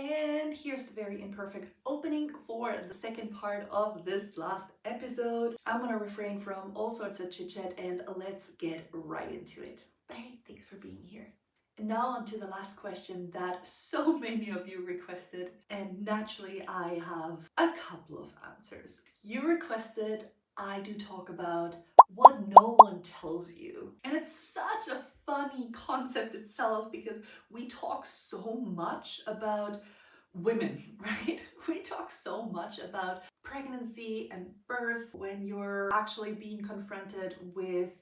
And here's the very imperfect opening for the second part of this last episode. I'm gonna refrain from all sorts of chit chat and let's get right into it. Bye, thanks for being here. And now on to the last question that so many of you requested, and naturally I have a couple of answers. You requested I do talk about what no one tells you. And it's such a funny concept itself because we talk so much about women, right? We talk so much about pregnancy and birth when you're actually being confronted with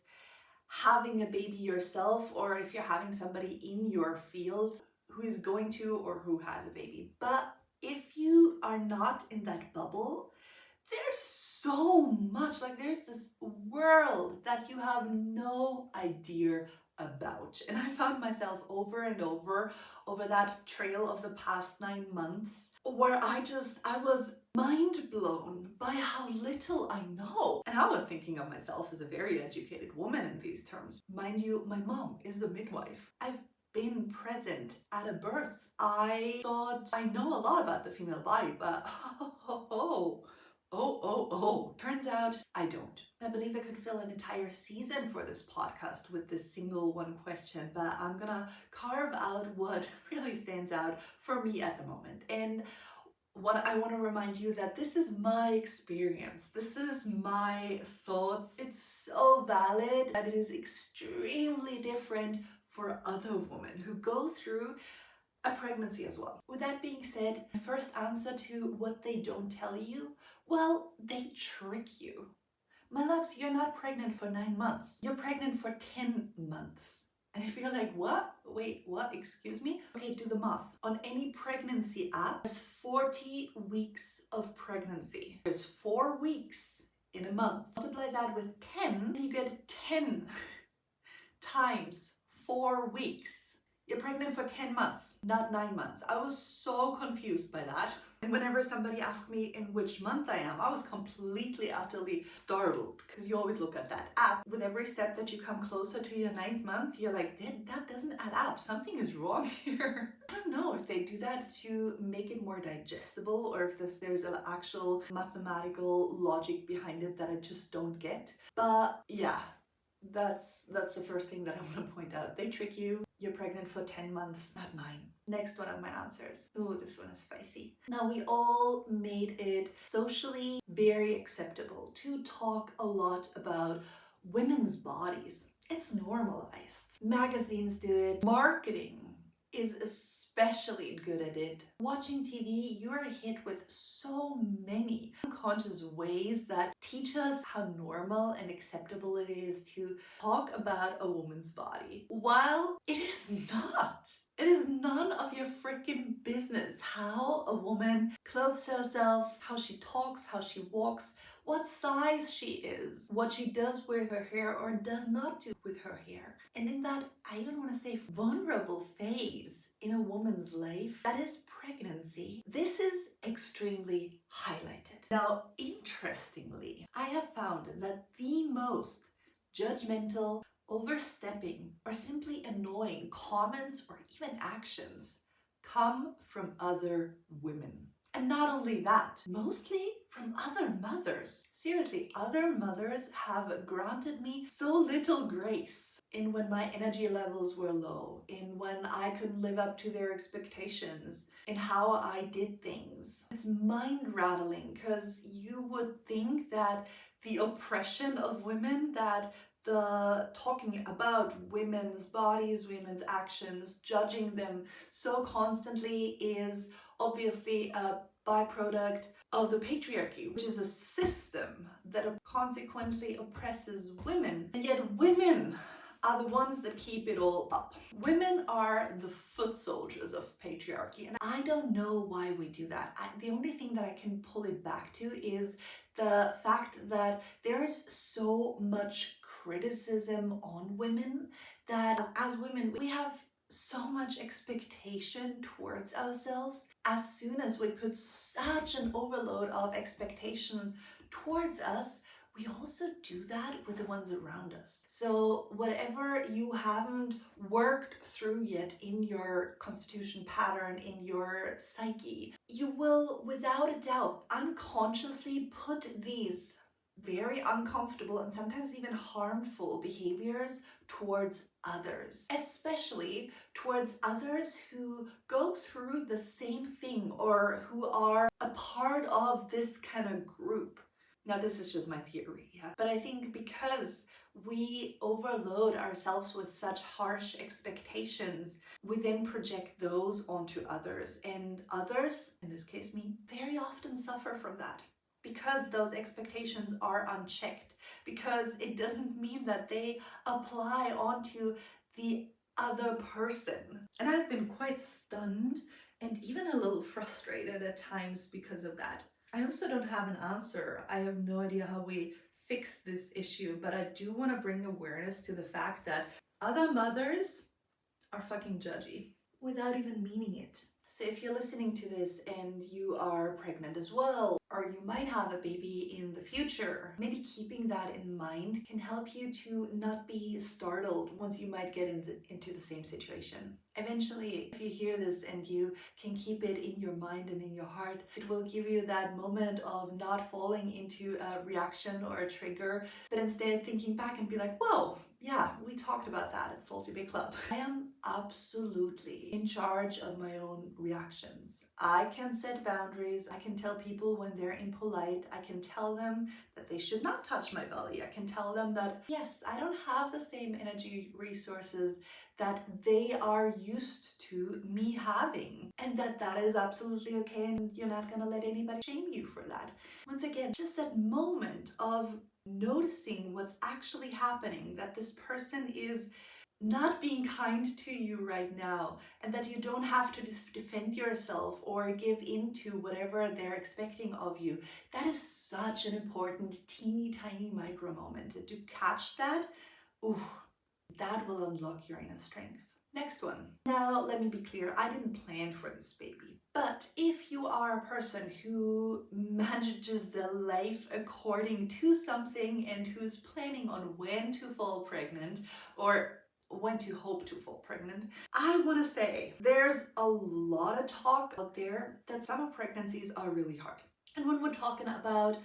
having a baby yourself, or if you're having somebody in your field who is going to or who has a baby. But if you are not in that bubble, there's so much, like there's this world that you have no idea about. And I found myself over and over that trail of the past 9 months where I was mind blown by how little I know. And I was thinking of myself as a very educated woman in these terms. Mind you, my mom is a midwife. I've been present at a birth. I thought I know a lot about the female body, but turns out I don't. I believe I could fill an entire season for this podcast with this single one question, but I'm gonna carve out what really stands out for me at the moment. And what I want to remind you that this is my experience. This is my thoughts. It's so valid that it is extremely different for other women who go through a pregnancy as well. With that being said, the first answer to what they don't tell you, well, they trick you. My loves, you're not pregnant for 9 months. You're pregnant for 10 months. And if you're like, what? Wait, what? Excuse me? Okay, do the math. On any pregnancy app, there's 40 weeks of pregnancy. There's 4 weeks in a month. Multiply that with 10, you get 10 times 4 weeks. You're pregnant for 10 months, not 9 months. I was so confused by that. And whenever somebody asked me in which month I am, I was completely, utterly startled because you always look at that app. With every step that you come closer to your 9th month, you're like, that doesn't add up. Something is wrong here. I don't know if they do that to make it more digestible or if there's an actual mathematical logic behind it that I just don't get. But yeah, that's the first thing that I want to point out. They trick you. You're pregnant for 10 months, not 9. Next one of my answers. Oh, this one is spicy. Now, we all made it socially very acceptable to talk a lot about women's bodies. It's normalized. Magazines do it. Marketing is especially good at it. Watching TV, you're hit with so many unconscious ways that teach us how normal and acceptable it is to talk about a woman's body, while it is not. It is none of your freaking business how a woman clothes herself, how she talks, how she walks, what size she is, what she does with her hair or does not do with her hair. And in that, I even want to say vulnerable phase in a woman's life, that is pregnancy, this is extremely highlighted. Now, interestingly, I have found that the most judgmental, overstepping, or simply annoying comments or even actions come from other women. And not only that, mostly from other mothers. Seriously, other mothers have granted me so little grace in when my energy levels were low, in when I couldn't live up to their expectations, in how I did things. It's mind-rattling because you would think that the oppression of women, that the talking about women's bodies, women's actions, judging them so constantly is obviously a byproduct of the patriarchy, which is a system that consequently oppresses women. And yet women are the ones that keep it all up. Women are the foot soldiers of patriarchy, and I don't know why we do that. The only thing that I can pull it back to is the fact that there is so much criticism on women that as women we have so much expectation towards ourselves. As soon as we put such an overload of expectation towards us, we also do that with the ones around us. So whatever you haven't worked through yet in your constitution pattern, in your psyche, you will without a doubt unconsciously put these very uncomfortable and sometimes even harmful behaviors towards others, especially towards others who go through the same thing or who are a part of this kind of group. Now, this is just my theory, yeah? But I think because we overload ourselves with such harsh expectations, we then project those onto others, and others, in this case me, very often suffer from that. Because those expectations are unchecked, because it doesn't mean that they apply onto the other person. And I've been quite stunned and even a little frustrated at times because of that. I also don't have an answer. I have no idea how we fix this issue, but I do want to bring awareness to the fact that other mothers are fucking judgy without even meaning it. So if you're listening to this and you are pregnant as well, or you might have a baby in the future, maybe keeping that in mind can help you to not be startled once you might get into the same situation. Eventually, if you hear this and you can keep it in your mind and in your heart, it will give you that moment of not falling into a reaction or a trigger, but instead thinking back and be like, whoa, yeah, we talked about that at Salty Big Club. I am absolutely in charge of my own reactions. I can set boundaries. I can tell people when they're impolite. I can tell them that they should not touch my belly. I can tell them that, yes, I don't have the same energy resources that they are used to me having, and that is absolutely okay, and you're not gonna let anybody shame you for that. Once again, just that moment of noticing what's actually happening, that this person is not being kind to you right now, and that you don't have to defend yourself or give in to whatever they're expecting of you. That is such an important teeny tiny micro moment. To catch that, ooh, that will unlock your inner strength. Next one. Now, let me be clear, I didn't plan for this baby. But if you are a person who manages the life according to something and who's planning on when to fall pregnant or when to hope to fall pregnant, I want to say there's a lot of talk out there that summer pregnancies are really hard. And when we're talking about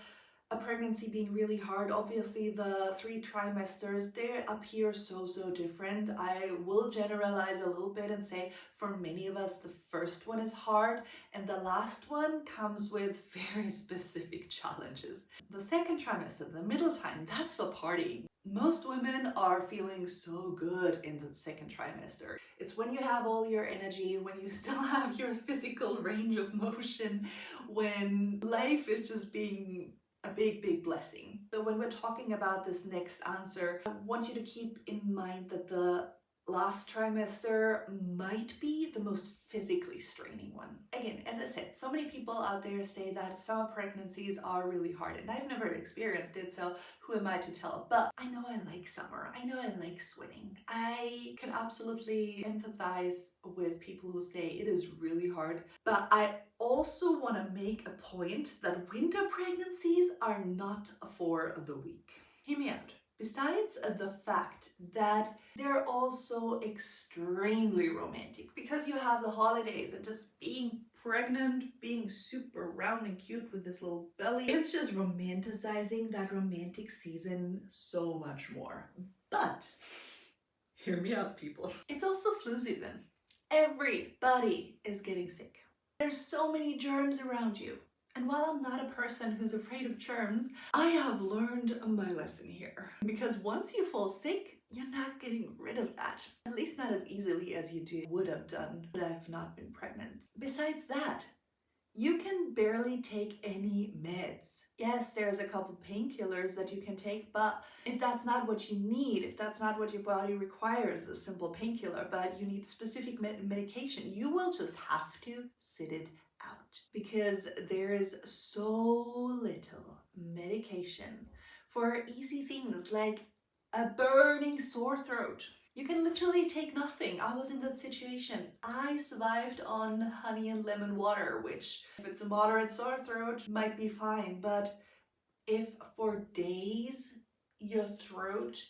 a pregnancy being really hard, obviously the 3 trimesters, they appear so different. I will generalize a little bit and say for many of us the first one is hard and the last one comes with very specific challenges. The second trimester, the middle time, that's for partying. Most women are feeling so good in the second trimester. It's when you have all your energy, when you still have your physical range of motion, when life is just being a big blessing. So when we're talking about this next answer, I want you to keep in mind that the last trimester might be the most physically straining one. Again, as I said, so many people out there say that summer pregnancies are really hard, and I've never experienced it, so who am I to tell? But I know I like summer. I know I like sweating. I can absolutely empathize with people who say it is really hard, but I also want to make a point that winter pregnancies are not for the weak. Hear me out. Besides the fact that they're also extremely romantic because you have the holidays and just being pregnant, being super round and cute with this little belly, it's just romanticizing that romantic season so much more. But hear me out, people. It's also flu season. Everybody is getting sick. There's so many germs around you. And while I'm not a person who's afraid of germs, I have learned my lesson here. Because once you fall sick, you're not getting rid of that. At least not as easily as you would have done would I have not been pregnant. Besides that, you can barely take any meds. Yes, there's a couple painkillers that you can take, but if that's not what you need, if that's not what your body requires, a simple painkiller, but you need specific medication, you will just have to sit it out because there is so little medication for easy things like a burning sore throat. You can literally take nothing. I was in that situation. I survived on honey and lemon water, which if it's a moderate sore throat might be fine, but if for days your throat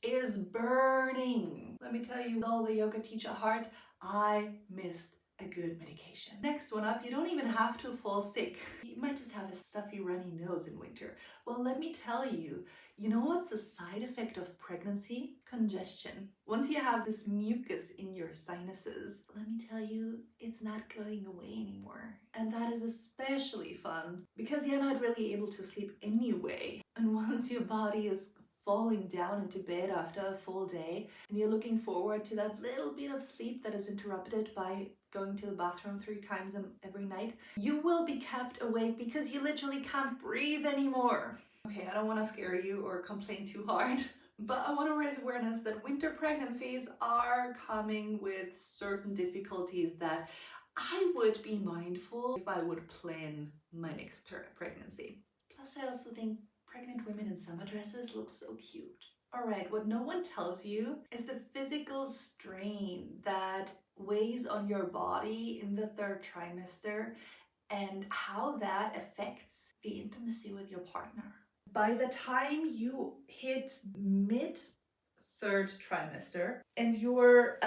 is burning. Let me tell you, all the yoga teacher heart, I missed a good medication. Next one up, you don't even have to fall sick. You might just have a stuffy runny nose in winter. Well, let me tell you, you know what's a side effect of pregnancy? Congestion. Once you have this mucus in your sinuses, let me tell you, it's not going away anymore. And that is especially fun because you're not really able to sleep anyway. And once your body is falling down into bed after a full day and you're looking forward to that little bit of sleep that is interrupted by going to the bathroom 3 times every night, you will be kept awake because you literally can't breathe anymore. Okay, I don't want to scare you or complain too hard, but I want to raise awareness that winter pregnancies are coming with certain difficulties that I would be mindful if I would plan my next pregnancy. Plus, I also think pregnant women in summer dresses look so cute. Alright, what no one tells you is the physical strain that weighs on your body in the 3rd trimester and how that affects the intimacy with your partner. By the time you hit mid 3rd trimester and you're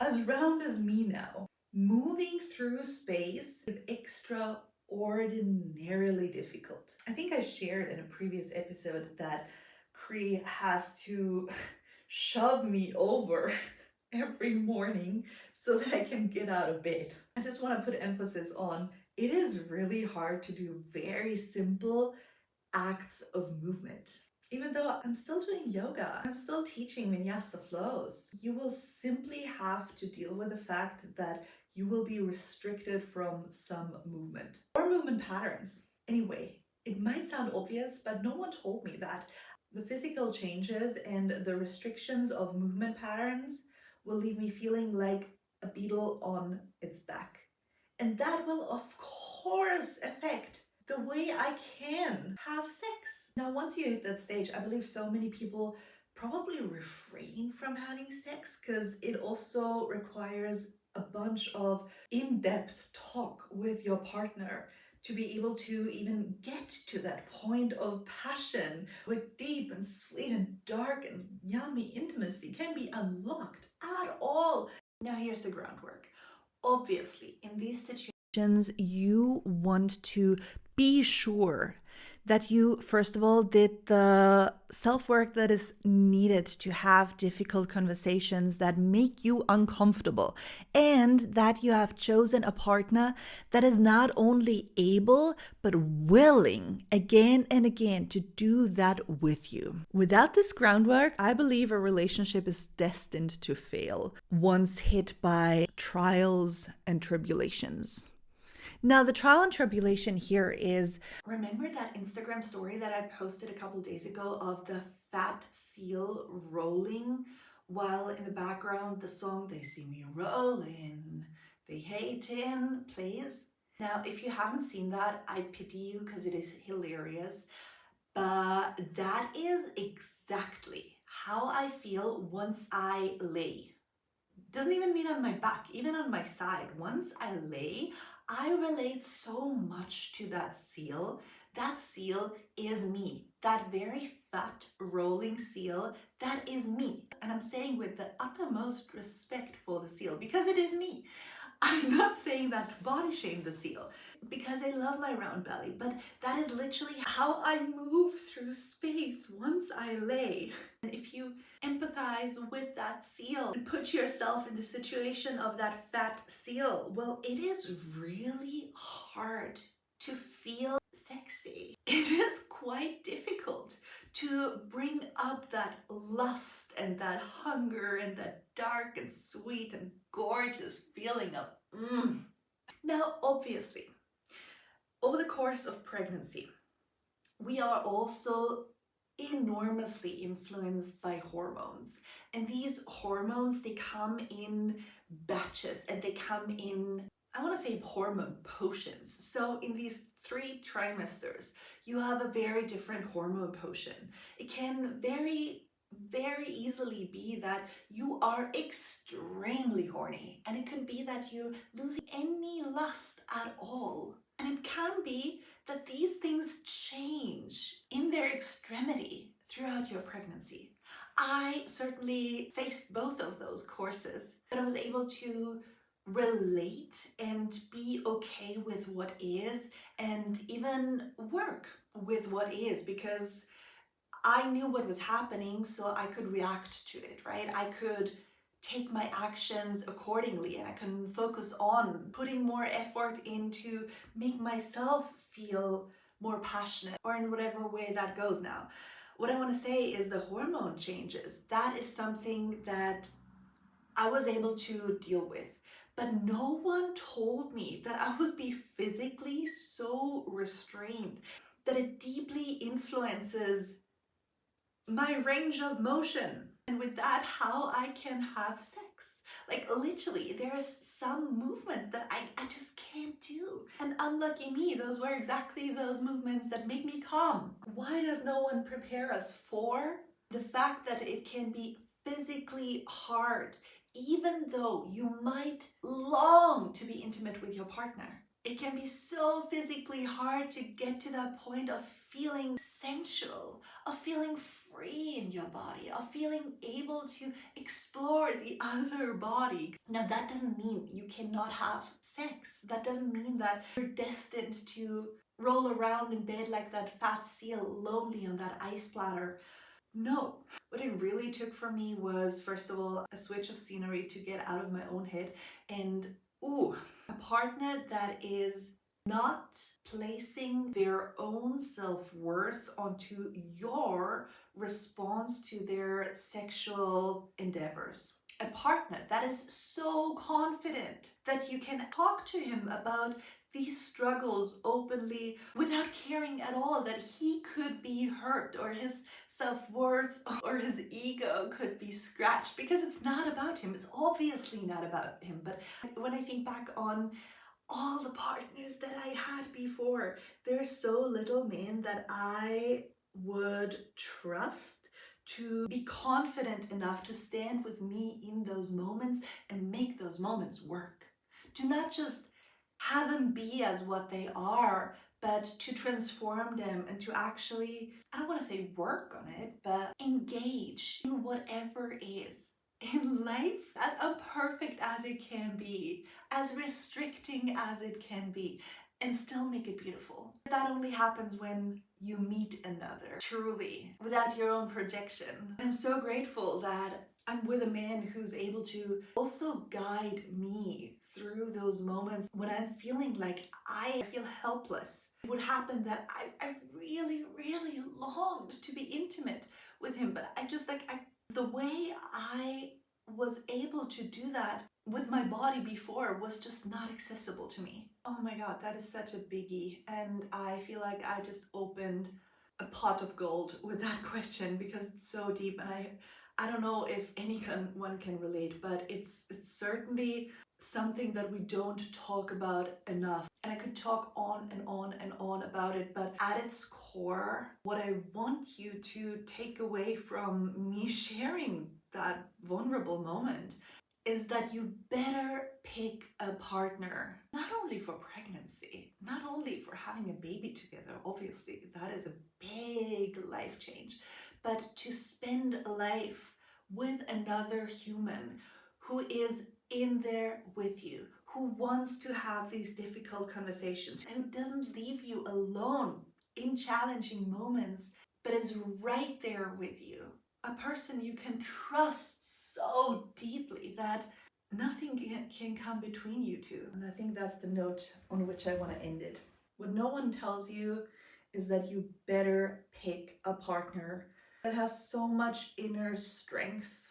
as round as me now, moving through space is extraordinarily difficult. I think I shared in a previous episode that Cree has to shove me over every morning so that I can get out of bed. I just want to put emphasis on it is really hard to do very simple acts of movement. Even though I'm still doing yoga, I'm still teaching vinyasa flows, you will simply have to deal with the fact that you will be restricted from some movement or movement patterns. Anyway, it might sound obvious, but no one told me that the physical changes and the restrictions of movement patterns will leave me feeling like a beetle on its back. And that will, of course, affect the way I can have sex. Now, once you hit that stage, I believe so many people probably refrain from having sex because it also requires a bunch of in-depth talk with your partner to be able to even get to that point of passion where deep and sweet and dark and yummy intimacy can be unlocked at all. Now, here's the groundwork. Obviously, in these situations, you want to be sure that you, first of all, did the self-work that is needed to have difficult conversations that make you uncomfortable, and that you have chosen a partner that is not only able, but willing again and again to do that with you. Without this groundwork, I believe a relationship is destined to fail once hit by trials and tribulations. Now, the trial and tribulation here is, remember that Instagram story that I posted a couple days ago of the fat seal rolling while in the background the song They See Me Rolling, They Hatin' plays? Now, if you haven't seen that, I pity you because it is hilarious. But that is exactly how I feel once I lay. Doesn't even mean on my back, even on my side. Once I lay, I relate so much to that seal. That seal is me. That very fat rolling seal, that is me. And I'm saying with the uttermost respect for the seal because it is me. I'm not saying that to body shame the seal because I love my round belly, but that is literally how I move through space once I lay. And if you empathize with that seal and put yourself in the situation of that fat seal, well, it is really hard to feel sexy. It is quite difficult to bring up that lust and that hunger and that dark and sweet and gorgeous feeling of Now, obviously, over the course of pregnancy, we are also enormously influenced by hormones. And these hormones, they come in batches and they come in, I want to say, hormone potions. So in these 3 trimesters, you have a very different hormone potion. It can very easily be that you are extremely horny, and it could be that you're losing any lust at all. And it can be that these things change in pregnancy. I certainly faced both of those courses, but I was able to relate and be okay with what is and even work with what is, because I knew what was happening, so I could react to it, right? I could take my actions accordingly, and I can focus on putting more effort into make myself feel more passionate, or in whatever way that goes now. What I want to say is the hormone changes. That is something that I was able to deal with. But no one told me that I would be physically so restrained, that it deeply influences my range of motion, and with that, how I can have sex. Like literally, there's some movements that I just can't do. And unlucky me, those were exactly those movements that make me calm. Why does no one prepare us for the fact that it can be physically hard, even though you might long to be intimate with your partner? It can be so physically hard to get to that point of feeling sensual, of feeling free in your body, of feeling able to explore the other body. Now, that doesn't mean you cannot have sex. That doesn't mean that you're destined to roll around in bed like that fat seal, lonely on that ice platter. No. What it really took for me was, first of all, a switch of scenery to get out of my own head, and a partner that is not placing their own self-worth onto your response to their sexual endeavors. A partner that is so confident that you can talk to him about these struggles openly without caring at all that he could be hurt, or his self-worth or his ego could be scratched, because it's not about him. It's obviously not about him. But when I think back on all the partners that I had before, there's so little men that I would trust to be confident enough to stand with me in those moments and make those moments work. To not just have them be as what they are, but to transform them and to actually, I don't want to say work on it, but engage in whatever is in life, as imperfect as it can be, as restricting as it can be, and still make it beautiful. That only happens when you meet another, truly, without your own projection. I'm so grateful that I'm with a man who's able to also guide me through those moments when I'm feeling like I feel helpless. It would happen that I really, really longed to be intimate with him, but the way I was able to do that with my body before was just not accessible to me. Oh my God, that is such a biggie. And I feel like I just opened a pot of gold with that question, because it's so deep, and I don't know if anyone can relate, but it's certainly something that we don't talk about enough. And I could talk on and on and on about it, but at its core, what I want you to take away from me sharing that vulnerable moment is that you better pick a partner, not only for pregnancy, not only for having a baby together, obviously that is a big life change, but to spend a life with another human who is in there with you, who wants to have these difficult conversations, who doesn't leave you alone in challenging moments, but is right there with you. A person you can trust so deeply that nothing can come between you two. And I think that's the note on which I want to end it. What no one tells you is that you better pick a partner that has so much inner strength,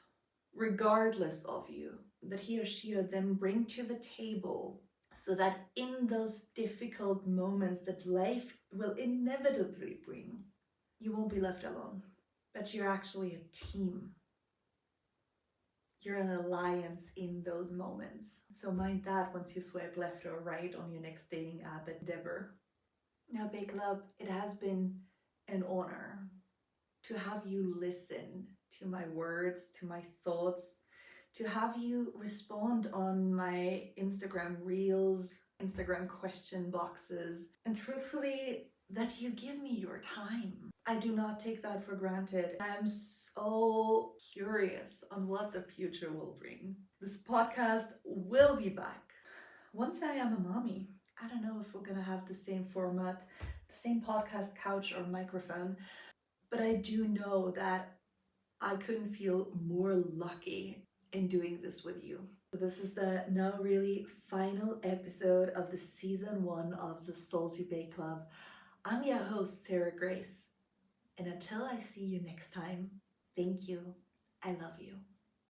regardless of you, that he or she or them bring to the table, so that in those difficult moments that life will inevitably bring, you won't be left alone, but you're actually a team. You're an alliance in those moments. So mind that once you swipe left or right on your next dating app endeavor. Now, Big Love, it has been an honor to have you listen to my words, to my thoughts, to have you respond on my Instagram reels, Instagram question boxes. And truthfully, that you give me your time. I do not take that for granted. I'm so curious on what the future will bring. This podcast will be back once I am a mommy. I don't know if we're gonna have the same format, the same podcast couch or microphone, but I do know that I couldn't feel more lucky in doing this with you. So this is the now really final episode of the season 1 of the Salty Bake Club. I'm your host, Sarah Grace. And until I see you next time, thank you. I love you.